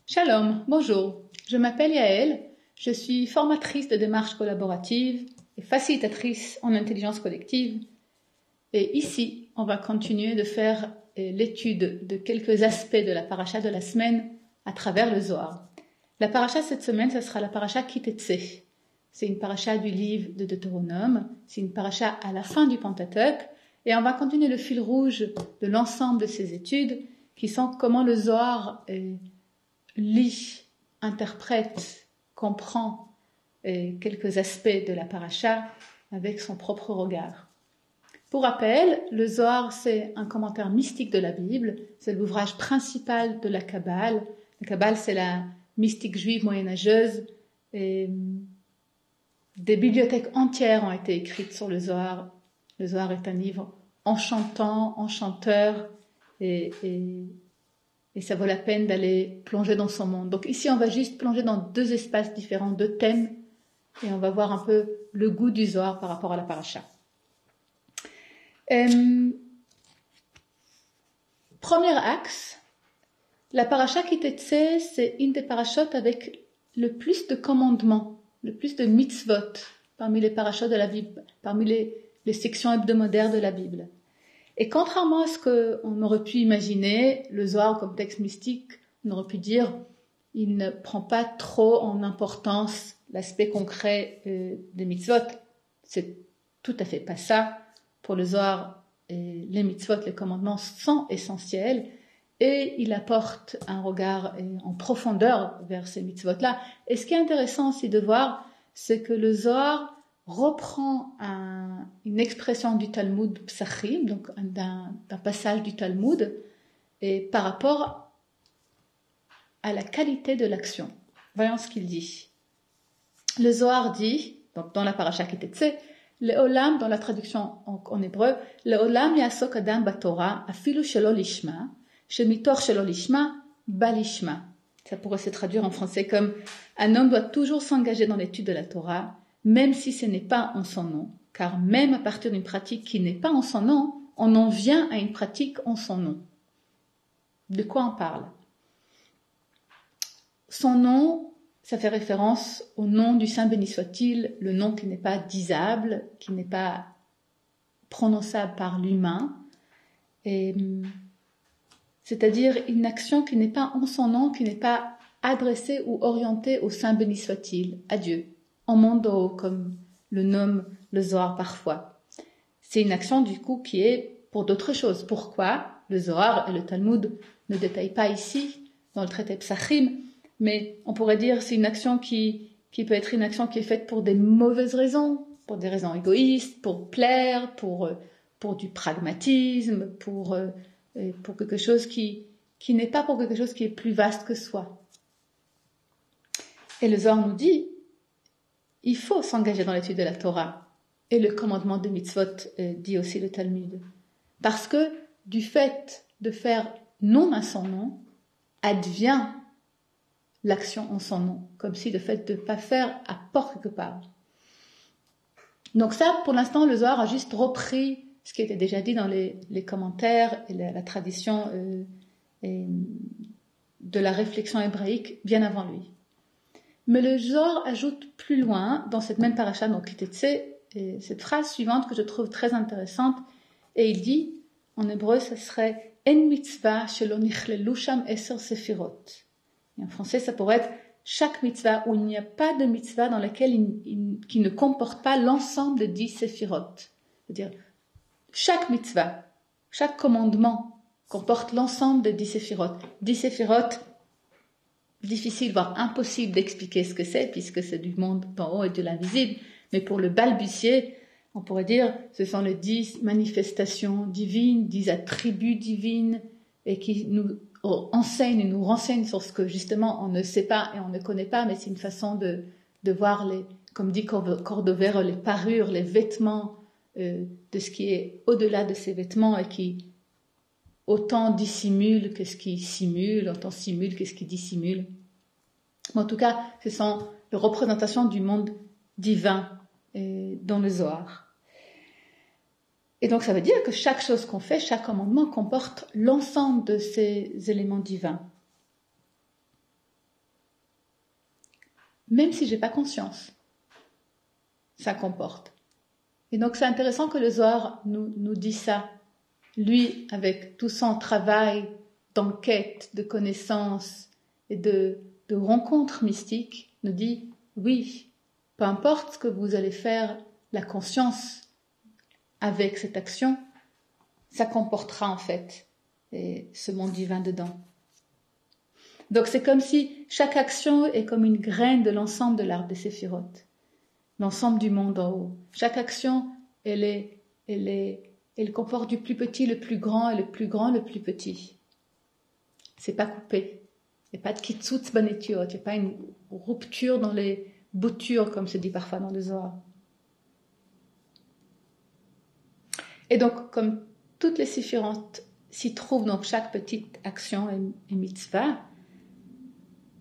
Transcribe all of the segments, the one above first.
Shalom, bonjour, je m'appelle Yael, je suis formatrice de démarche collaborative et facilitatrice en intelligence collective. Et ici, on va continuer de faire l'étude de quelques aspects de la paracha de la semaine à travers le Zohar. La paracha cette semaine, ce sera la paracha Ki-Tetsé. C'est une paracha du livre de Deutéronome, c'est une paracha à la fin du Pentateuque, et on va continuer le fil rouge de l'ensemble de ces études, qui sont comment le Zohar lit, interprète, comprend quelques aspects de la paracha avec son propre regard. Pour rappel, le Zohar, c'est un commentaire mystique de la Bible, c'est l'ouvrage principal de la Kabbale. La Kabbale, c'est la mystique juive moyenâgeuse, et des bibliothèques entières ont été écrites sur le Zohar. Le Zohar est un livre enchantant, enchanteur, et ça vaut la peine d'aller plonger dans son monde. Donc ici, on va juste plonger dans deux espaces différents, deux thèmes, et on va voir un peu le goût du Zohar par rapport à la paracha. Premier axe, la paracha Ki-Tetsé, c'est une des parachutes avec le plus de commandements, le plus de mitzvot parmi les parachutes de la Bible, parmi les sections hebdomadaires de la Bible. Et contrairement à ce qu'on aurait pu imaginer, le Zohar comme texte mystique, on aurait pu dire, il ne prend pas trop en importance l'aspect concret des mitzvot. C'est tout à fait pas ça. Pour le Zohar, les mitzvot, les commandements sont essentiels et il apporte un regard en profondeur vers ces mitzvot-là. Et ce qui est intéressant aussi de voir, c'est que le Zohar reprend une expression du Talmud Psachim, donc d'un passage du Talmud, et par rapport à la qualité de l'action. Voyons ce qu'il dit. Le Zohar dit, donc dans la paracha Ki-Tetsé, le olam, dans la traduction en hébreu, le olam yasok adam batorah afilu shelo lishma, shemitor shelo lishma, balishma. Ça pourrait se traduire en français comme un homme doit toujours s'engager dans l'étude de la Torah, même si ce n'est pas en son nom, car même à partir d'une pratique qui n'est pas en son nom, on en vient à une pratique en son nom. De quoi on parle? Son nom, ça fait référence au nom du Saint béni soit-il, le nom qui n'est pas disable, qui n'est pas prononçable par l'humain, c'est-à-dire une action qui n'est pas en son nom, qui n'est pas adressée ou orientée au Saint béni soit-il, à Dieu, en mondo, comme le nomme le Zohar parfois. C'est une action du coup qui est pour d'autres choses. Pourquoi le Zohar et le Talmud ne détaillent pas ici, dans le traité Psachim, mais on pourrait dire c'est une action qui peut être une action qui est faite pour des mauvaises raisons, pour des raisons égoïstes, pour plaire, pour du pragmatisme, pour quelque chose qui n'est pas pour quelque chose qui est plus vaste que soi. Et le Zohar nous dit, il faut s'engager dans l'étude de la Torah. Et le commandement de mitzvot dit aussi le Talmud. Parce que du fait de faire non à son nom, advient l'action en son nom, comme si le fait de ne pas faire apporte quelque part. Donc ça, pour l'instant, le Zohar a juste repris ce qui était déjà dit dans les commentaires et la tradition de la réflexion hébraïque bien avant lui. Mais le Zohar ajoute plus loin, dans cette même paracha, donc Ki-Tetsé, cette phrase suivante que je trouve très intéressante, et il dit, en hébreu, ça serait « En mitzvah shelo nichlelu sham eser sefirot ». Et en français, ça pourrait être chaque mitzvah où il n'y a pas de mitzvah dans laquelle qui ne comporte pas l'ensemble de 10 séphirot. C'est-à-dire, chaque mitzvah, chaque commandement comporte l'ensemble de 10 séphirot. 10 séphirot, difficile, voire impossible d'expliquer ce que c'est, puisque c'est du monde d'en haut et de l'invisible. Mais pour le balbutier, on pourrait dire, ce sont les 10 manifestations divines, 10 attributs divines, et qui nous enseigne et nous renseigne sur ce que justement on ne sait pas et on ne connaît pas, mais c'est une façon de voir comme dit Cordovero, les parures, les vêtements de ce qui est au-delà de ces vêtements et qui autant dissimule que ce qui simule, autant simule que ce qui dissimule. Mais en tout cas, ce sont les représentations du monde divin dans le Zohar. Et donc ça veut dire que chaque chose qu'on fait, chaque commandement comporte l'ensemble de ces éléments divins. Même si j'ai pas conscience, ça comporte. Et donc c'est intéressant que le Zohar nous dit ça. Lui, avec tout son travail d'enquête, de connaissance et de rencontres mystiques, nous dit, oui, peu importe ce que vous allez faire, la conscience avec cette action, ça comportera en fait ce monde divin dedans. Donc c'est comme si chaque action est comme une graine de l'ensemble de l'arbre des séphirotes, l'ensemble du monde en haut. Chaque action, elle comporte du plus petit le plus grand et le plus grand le plus petit. C'est pas coupé. Il n'y a pas de kitsutz banetiot, il n'y a pas une rupture dans les boutures comme se dit parfois dans le Zohar. Et donc, comme toutes les séphirotes s'y trouvent dans chaque petite action et mitzvah,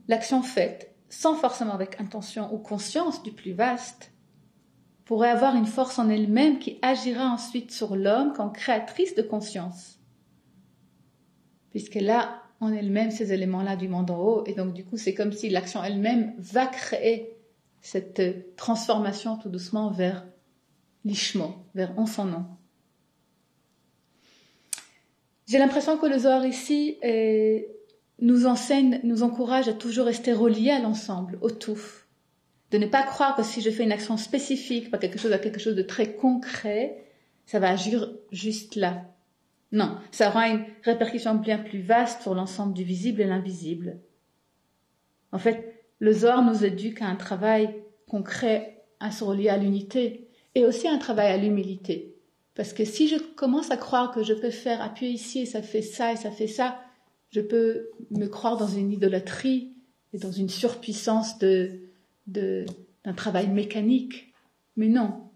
l'action faite, sans forcément avec intention ou conscience du plus vaste, pourrait avoir une force en elle-même qui agira ensuite sur l'homme comme créatrice de conscience. Puisqu'elle a en elle-même ces éléments-là du monde en haut, et donc du coup c'est comme si l'action elle-même va créer cette transformation tout doucement vers l'ishmo, vers en son nom. J'ai l'impression que le Zohar ici nous enseigne, nous encourage à toujours rester reliés à l'ensemble, au tout. De ne pas croire que si je fais une action spécifique, pas quelque chose de très concret, ça va agir juste là. Non, ça aura une répercussion bien plus vaste sur l'ensemble du visible et l'invisible. En fait, le Zohar nous éduque à un travail concret, à se relier à l'unité, et aussi un travail à l'humilité. Parce que si je commence à croire que je peux faire appuyer ici et ça fait ça, je peux me croire dans une idolâtrie et dans une surpuissance d'un travail mécanique. Mais non,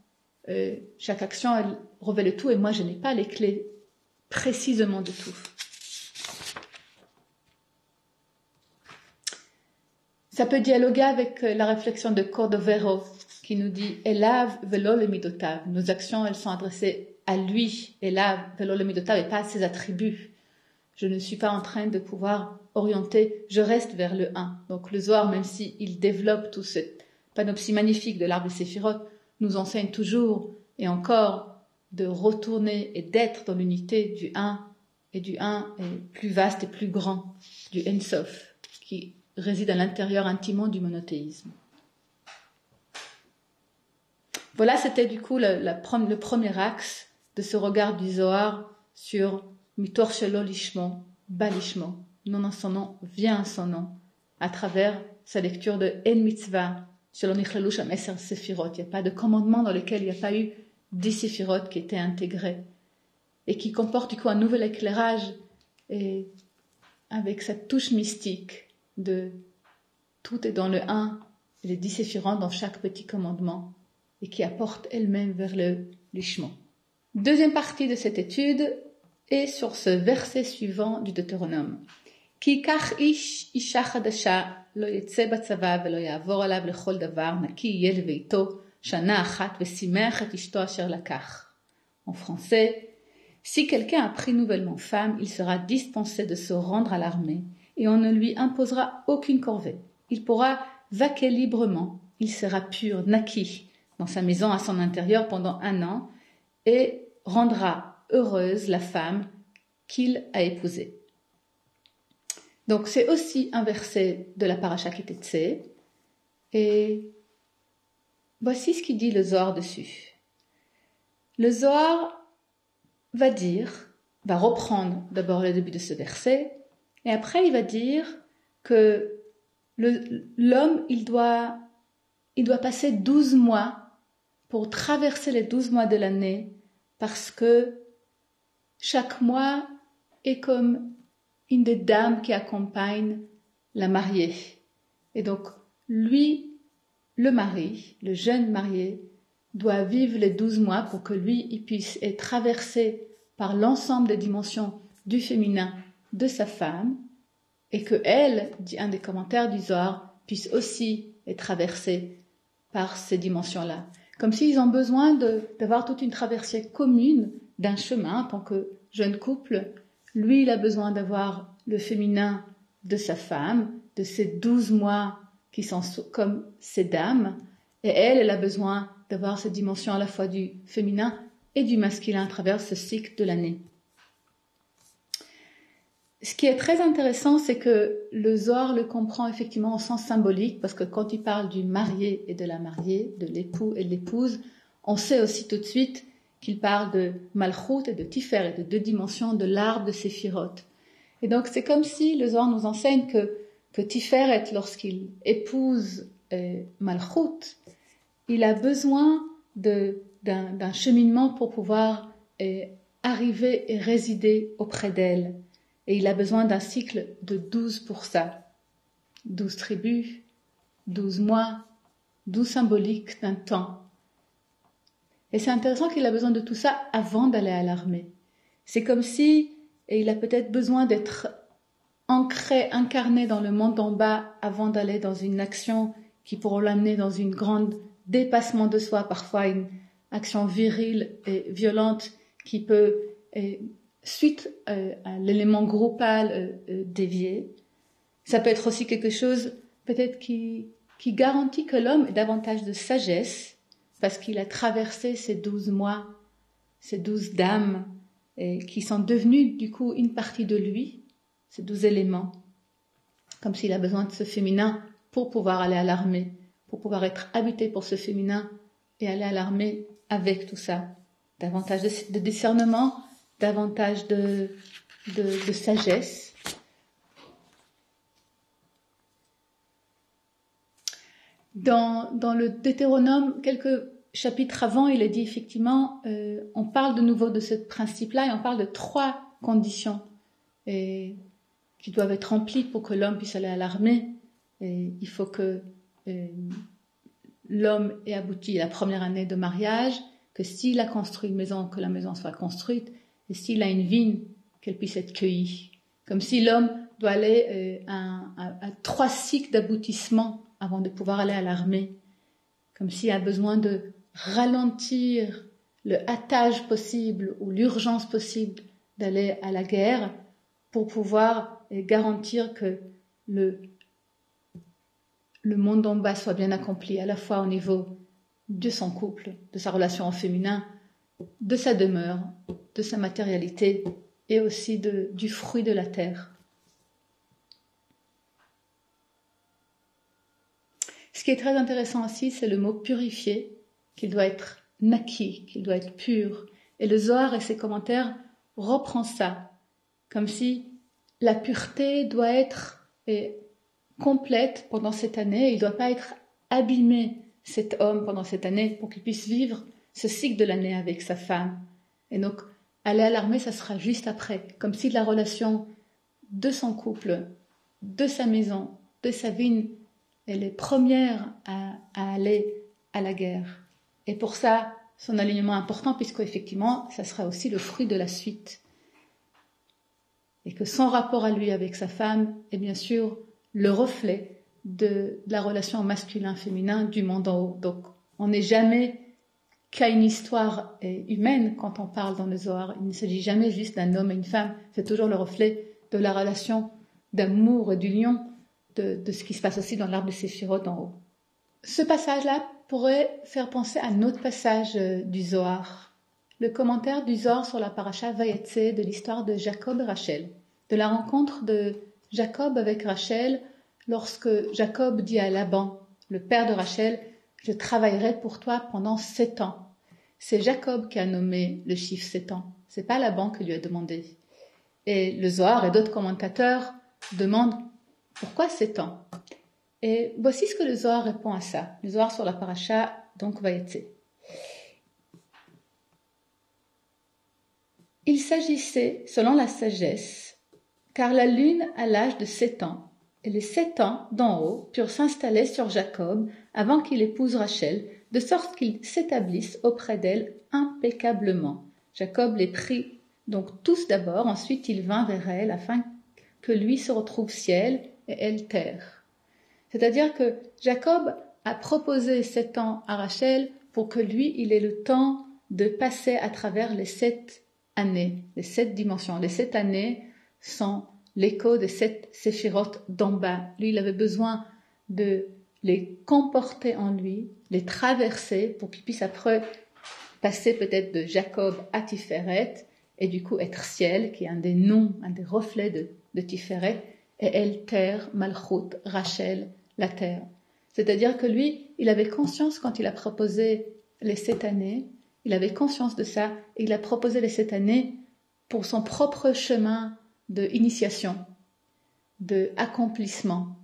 chaque action, elle revêt le tout et moi je n'ai pas les clés précisément de tout. Ça peut dialoguer avec la réflexion de Cordovero qui nous dit « Elav velo le midotav ». Nos actions, elles sont adressées à lui, Elav velo le midotav, et pas à ses attributs. Je ne suis pas en train de pouvoir orienter, je reste vers le 1. Donc le Zohar, même s'il développe tout ce panopsie magnifique de l'arbre des séphirotes, nous enseigne toujours et encore de retourner et d'être dans l'unité du 1, et du 1 est plus vaste et plus grand, du Ein Sof, qui réside à l'intérieur intimement du monothéisme. Voilà, c'était du coup le premier axe de ce regard du Zohar sur Mitor Shelo Lishmo, Balishmo, non en son nom, vient en son nom, à travers sa lecture de En Mitzvah, Shelo Nichlelu Sham Eser Sefirot. Il n'y a pas de commandement dans lequel il n'y a pas eu 10 séphirotes qui étaient intégrés et qui comporte du coup un nouvel éclairage et avec cette touche mystique de tout est dans le 1, les 10 séphirotes dans chaque petit commandement et qui apporte elle-même vers le lishmo. Deuxième partie de cette étude est sur ce verset suivant du Deutéronome. Ki kach ish isha chadasha lo yetze batzava velo ya'avor alav lechol davar naki yeh leveito shana achat vesimech et ishto asher lakach. En français, si quelqu'un a pris nouvellement femme, il sera dispensé de se rendre à l'armée et on ne lui imposera aucune corvée. Il pourra vaquer librement, il sera pur, naki, dans sa maison à son intérieur pendant 1 an et rendra heureuse la femme qu'il a épousée. Donc c'est aussi un verset de la Parashat Ki Tetzei et voici ce qu'il dit le Zohar dessus. Le Zohar va reprendre d'abord le début de ce verset et après il va dire que l'homme il doit passer 12 mois pour traverser les 12 mois de l'année parce que chaque mois est comme une des dames qui accompagne la mariée. Et donc, lui, le mari, le jeune marié, doit vivre les 12 mois pour que lui, il puisse être traversé par l'ensemble des dimensions du féminin de sa femme et que elle, dit un des commentaires du Zohar, puisse aussi être traversée par ces dimensions-là. Comme s'ils ont besoin d'avoir toute une traversée commune d'un chemin en tant que jeune couple. Lui, il a besoin d'avoir le féminin de sa femme, de ses 12 mois qui sont comme ses dames, et elle a besoin d'avoir cette dimension à la fois du féminin et du masculin à travers ce cycle de l'année. Ce qui est très intéressant, c'est que le Zohar le comprend effectivement au sens symbolique, parce que quand il parle du marié et de la mariée, de l'époux et de l'épouse, on sait aussi tout de suite qu'il parle de Malchut et de Tiferet, de deux dimensions de l'arbre de Séphiroth. Et donc c'est comme si le Zohar nous enseigne que Tiferet, lorsqu'il épouse Malchut, il a besoin d'un cheminement pour pouvoir arriver et résider auprès d'elle. Et il a besoin d'un cycle de 12 pour ça. 12 tribus, 12 mois, 12 symboliques d'un temps. Et c'est intéressant qu'il a besoin de tout ça avant d'aller à l'armée. C'est comme si, et il a peut-être besoin d'être ancré, incarné dans le monde d'en bas avant d'aller dans une action qui pourra l'amener dans une grande dépassement de soi, parfois une action virile et violente qui peut, suite à l'élément groupal, dévier. Ça peut être aussi quelque chose peut-être qui garantit que l'homme ait davantage de sagesse parce qu'il a traversé ces 12 mois, ces 12 dames qui sont devenues du coup une partie de lui, ces 12 éléments, comme s'il a besoin de ce féminin pour pouvoir aller à l'armée, pour pouvoir être habité pour ce féminin et aller à l'armée avec tout ça. Davantage de discernement, davantage de sagesse. Dans le Deutéronome, quelques chapitres avant, il est dit effectivement, on parle de nouveau de ce principe-là et on parle de 3 conditions qui doivent être remplies pour que l'homme puisse aller à l'armée. Il faut que l'homme ait abouti la première année de mariage, que s'il a construit une maison, que la maison soit construite, et s'il a une vigne, qu'elle puisse être cueillie. Comme si l'homme doit aller à 3 cycles d'aboutissement avant de pouvoir aller à l'armée. Comme s'il a besoin de ralentir le hâtage possible ou l'urgence possible d'aller à la guerre pour pouvoir garantir que le monde d'en bas soit bien accompli, à la fois au niveau de son couple, de sa relation au féminin, de sa demeure, de sa matérialité et aussi du fruit de la terre. Ce qui est très intéressant aussi, c'est le mot purifié, qu'il doit être naki, qu'il doit être pur. Et le Zohar et ses commentaires reprend ça, comme si la pureté doit être complète pendant cette année. Il ne doit pas être abîmé, cet homme, pendant cette année, pour qu'il puisse vivre ce cycle de l'année avec sa femme. Et donc, aller à l'armée, ça sera juste après, comme si la relation de son couple, de sa maison, de sa vigne, elle est première à aller à la guerre. Et pour ça, son alignement est important, puisqu'effectivement, ça sera aussi le fruit de la suite. Et que son rapport à lui avec sa femme est bien sûr le reflet de la relation masculin-féminin du monde en haut. Donc, on n'est jamais qu'à une histoire humaine quand on parle dans le Zohar. Il ne s'agit jamais juste d'un homme et une femme. C'est toujours le reflet de la relation d'amour et d'union de ce qui se passe aussi dans l'arbre de Séphiroth en haut. Ce passage-là pourrait faire penser à un autre passage du Zohar. Le commentaire du Zohar sur la paracha Vayetse de l'histoire de Jacob et Rachel. De la rencontre de Jacob avec Rachel lorsque Jacob dit à Laban, le père de Rachel, « Je travaillerai pour toi pendant 7 ans ». C'est Jacob qui a nommé le chiffre 7 ans. C'est pas Laban qui lui a demandé. Et le Zohar et d'autres commentateurs demandent pourquoi 7 ans. Et voici ce que le Zohar répond à ça. Le Zohar sur la paracha, donc Vayetse. Il s'agissait, selon la sagesse, car la lune a l'âge de 7 ans, et les 7 ans d'en haut purent s'installer sur Jacob avant qu'il épouse Rachel, de sorte qu'il s'établisse auprès d'elle impeccablement. Jacob les prit donc tous d'abord, ensuite il vint vers elle afin que lui se retrouve ciel et elle terre. C'est-à-dire que Jacob a proposé 7 ans à Rachel pour que lui, il ait le temps de passer à travers les 7 années, les 7 dimensions. Les 7 années sont l'écho des 7 séphirotes d'en bas. Lui, il avait besoin de les comporter en lui, les traverser pour qu'il puisse après passer peut-être de Jacob à Tiferet et du coup être ciel, qui est un des noms, un des reflets de Tiferet, et elle, terre, Malchut, Rachel, la terre. C'est-à-dire que lui, il avait conscience quand il a proposé les 7 années, il avait conscience de ça, et il a proposé les 7 années pour son propre chemin d'initiation, d'accomplissement.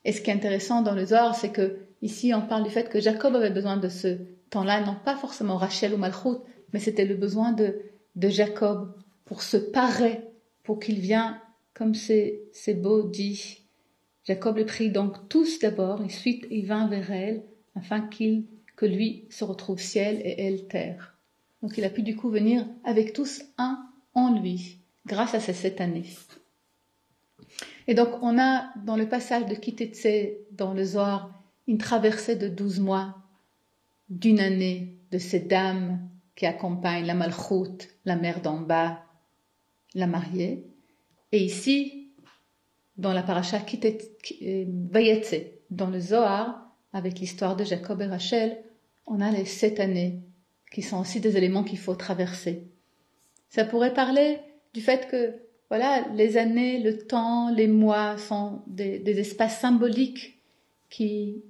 Et ce qui est intéressant dans le Zohar, c'est que ici on parle du fait que Jacob avait besoin de ce temps-là, non pas forcément Rachel ou Malchut, mais c'était le besoin de Jacob pour se parer, pour qu'il vienne, comme c'est beau dit. Jacob les prit donc tous d'abord, ensuite il vint vers elle, afin que lui se retrouve ciel et elle terre. Donc il a pu du coup venir avec tous un en lui, grâce à ces 7 années. Et donc on a dans le passage de Kitetse dans le Zohar une traversée de 12 mois, d'une année de ces dames qui accompagnent la Malchut, la mère d'en bas, la mariée. Et ici, dans la paracha Vayetse, dans le Zohar, avec l'histoire de Jacob et Rachel, on a les 7 années qui sont aussi des éléments qu'il faut traverser. Ça pourrait parler du fait que voilà, les années, le temps, les mois sont des espaces symboliques qui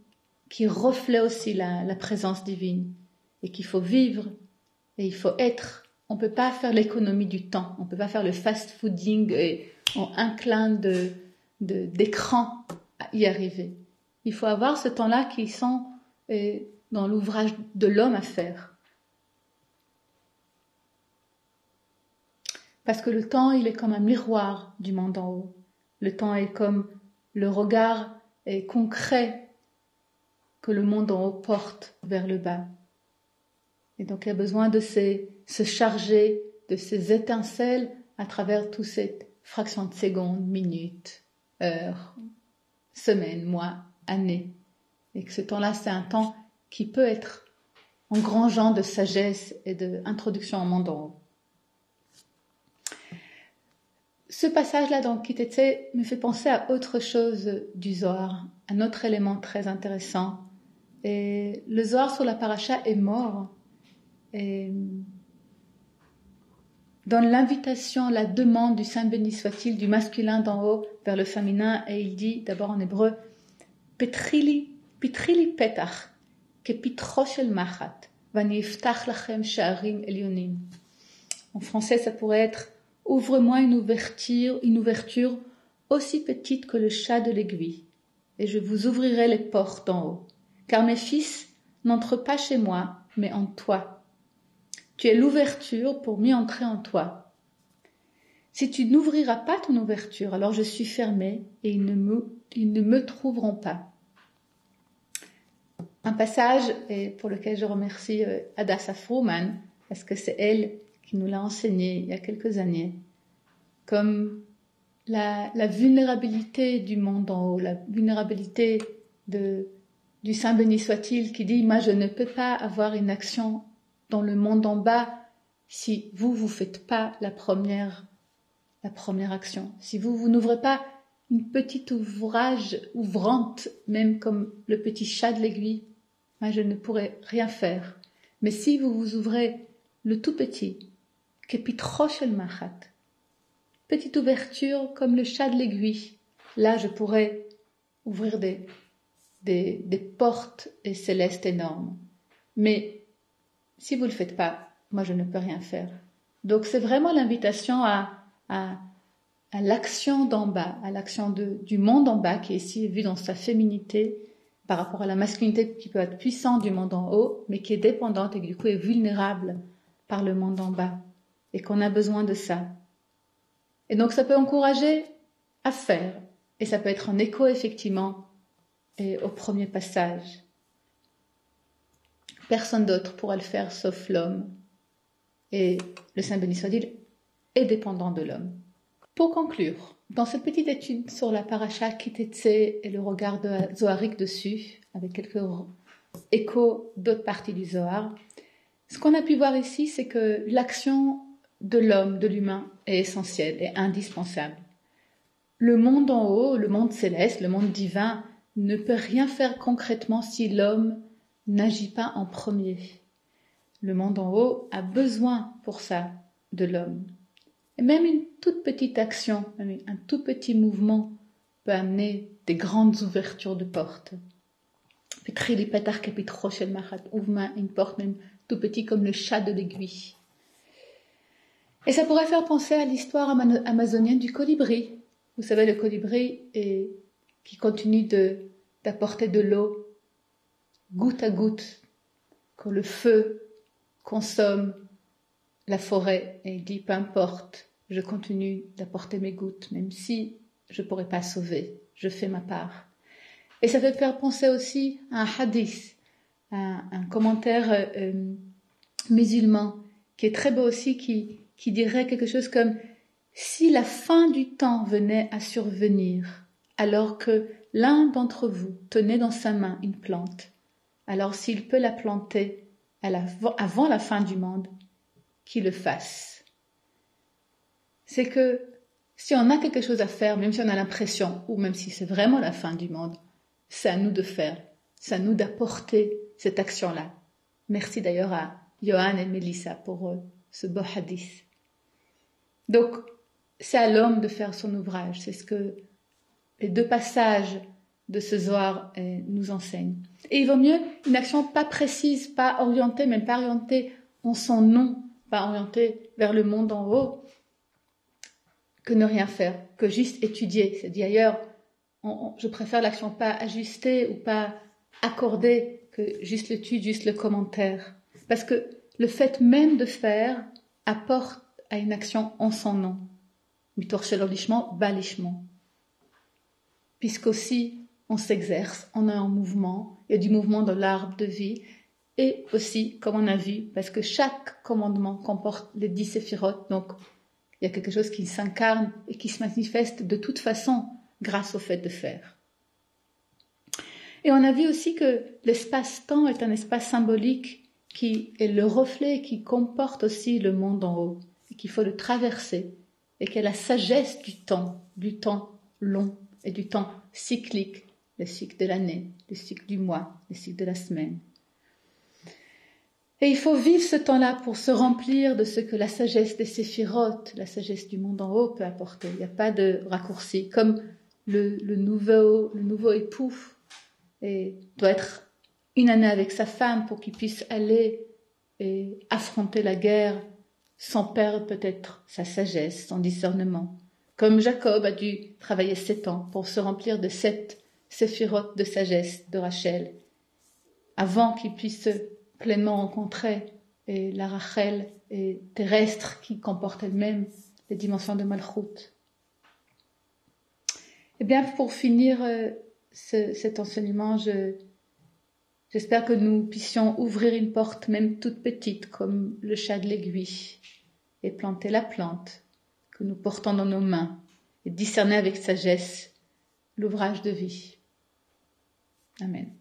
reflètent aussi la présence divine et qu'il faut vivre et il faut être. On ne peut pas faire l'économie du temps, on ne peut pas faire le fast-fooding et en un clin d'écran à y arriver. Il faut avoir ce temps-là qui sont dans l'ouvrage de l'homme à faire. Parce que le temps, il est comme un miroir du monde en haut. Le temps est comme le regard concret que le monde en haut porte vers le bas. Et donc il y a besoin de se charger de ces étincelles à travers toutes ces fractions de secondes, minutes, heures, semaines, mois, années. Et que ce temps-là, c'est un temps qui peut être engrangeant de sagesse et d'introduction au monde en haut. Ce passage-là dans Kitetse me fait penser à autre chose du Zohar, un autre élément très intéressant. Et le Zohar sur la paracha est mort. Et donne l'invitation, la demande du Saint béni soit-il, du masculin d'en haut vers le féminin, et il dit d'abord en hébreu Petrili petach, ke pitro shel machat, vani iftach lachem sha'arim elyonim. En français, ça pourrait être ouvre-moi une ouverture aussi petite que le chat de l'aiguille, et je vous ouvrirai les portes d'en haut. Car mes fils n'entrent pas chez moi, mais en toi. Tu es l'ouverture pour m'y entrer en toi. Si tu n'ouvriras pas ton ouverture, alors je suis fermée et ils ne me trouveront pas. Un passage pour lequel je remercie Hadassah Fruman, parce que c'est elle qui nous l'a enseigné il y a quelques années, comme la vulnérabilité du monde en haut, la vulnérabilité du Saint béni soit-il qui dit « Moi, je ne peux pas avoir une action dans le monde en bas si vous faites pas la première action. Si vous n'ouvrez pas une petite ouvrante, même comme le petit chat de l'aiguille, moi, je ne pourrai rien faire. Mais si vous ouvrez le tout petit, kepitro shel machat, petite ouverture comme le chat de l'aiguille, là, je pourrais ouvrir des portes célestes énormes. Mais si vous ne le faites pas, moi je ne peux rien faire. Donc c'est vraiment l'invitation à l'action d'en bas, à l'action du monde en bas qui est ici vu dans sa féminité par rapport à la masculinité qui peut être puissante du monde en haut, mais qui est dépendante et qui du coup est vulnérable par le monde en bas et qu'on a besoin de ça. Et donc ça peut encourager à faire et ça peut être un écho effectivement au premier passage. Personne d'autre pourra le faire sauf l'homme. Et le Saint béni soit-il est dépendant de l'homme. Pour conclure, dans cette petite étude sur la paracha Kitetse et le regard zoharique dessus, avec quelques échos d'autres parties du Zohar, Ce qu'on a pu voir ici, c'est que l'action de l'homme, de l'humain, est essentielle et indispensable. Le monde en haut, le monde céleste, le monde divin, ne peut rien faire concrètement si l'homme n'agit pas en premier. Le monde en haut a besoin pour ça de l'homme. Et même une toute petite action, un tout petit mouvement peut amener des grandes ouvertures de portes. Ouvre une porte même tout petit comme le chat de l'aiguille. Et ça pourrait faire penser à l'histoire amazonienne du colibri. Vous savez, le colibri qui continue d'apporter de l'eau goutte à goutte quand le feu consomme la forêt, et il dit peu importe, je continue d'apporter mes gouttes, même si je ne pourrais pas sauver, je fais ma part. Et ça fait faire penser aussi à un hadith, un commentaire musulman qui est très beau aussi, qui dirait quelque chose comme si la fin du temps venait à survenir, alors que l'un d'entre vous tenait dans sa main une plante, alors s'il peut la planter avant la fin du monde, qu'il le fasse. C'est que si on a quelque chose à faire, même si on a l'impression, ou même si c'est vraiment la fin du monde, c'est à nous de faire, c'est à nous d'apporter cette action-là. Merci d'ailleurs à Johan et Mélissa pour ce beau hadith. Donc, c'est à l'homme de faire son ouvrage, c'est ce que les 2 passages de ce Zohar nous enseignent. Et il vaut mieux une action pas précise, pas orientée, même pas orientée en son nom, pas orientée vers le monde en haut, que ne rien faire, que juste étudier. C'est dit ailleurs, je préfère l'action pas ajustée ou pas accordée que juste l'étude, juste le commentaire. Parce que le fait même de faire apporte à une action en son nom. Puisqu'aussi on s'exerce, on est en mouvement, il y a du mouvement dans l'arbre de vie, et aussi, comme on a vu, parce que chaque commandement comporte les 10 séphirotes, donc il y a quelque chose qui s'incarne et qui se manifeste de toute façon grâce au fait de faire. Et on a vu aussi que l'espace-temps est un espace symbolique qui est le reflet, qui comporte aussi le monde en haut, et qu'il faut le traverser, et qu'il y a la sagesse du temps long et du temps cyclique, le cycle de l'année, le cycle du mois, le cycle de la semaine. Et il faut vivre ce temps-là pour se remplir de ce que la sagesse des séphirotes, la sagesse du monde en haut peut apporter. Il n'y a pas de raccourci. Comme le nouveau époux doit être une année avec sa femme pour qu'il puisse aller et affronter la guerre sans perdre peut-être sa sagesse, son discernement. Comme Jacob a dû travailler 7 ans pour se remplir de 7 séphirotes de sagesse de Rachel, avant qu'il puisse pleinement rencontrer la Rachel terrestre qui comporte elle-même les dimensions de Malchut. Eh bien, pour finir cet enseignement, j'espère que nous puissions ouvrir une porte, même toute petite, comme le chat de l'aiguille, et planter la plante que nous portons dans nos mains, et discerner avec sagesse l'ouvrage de vie. Amen.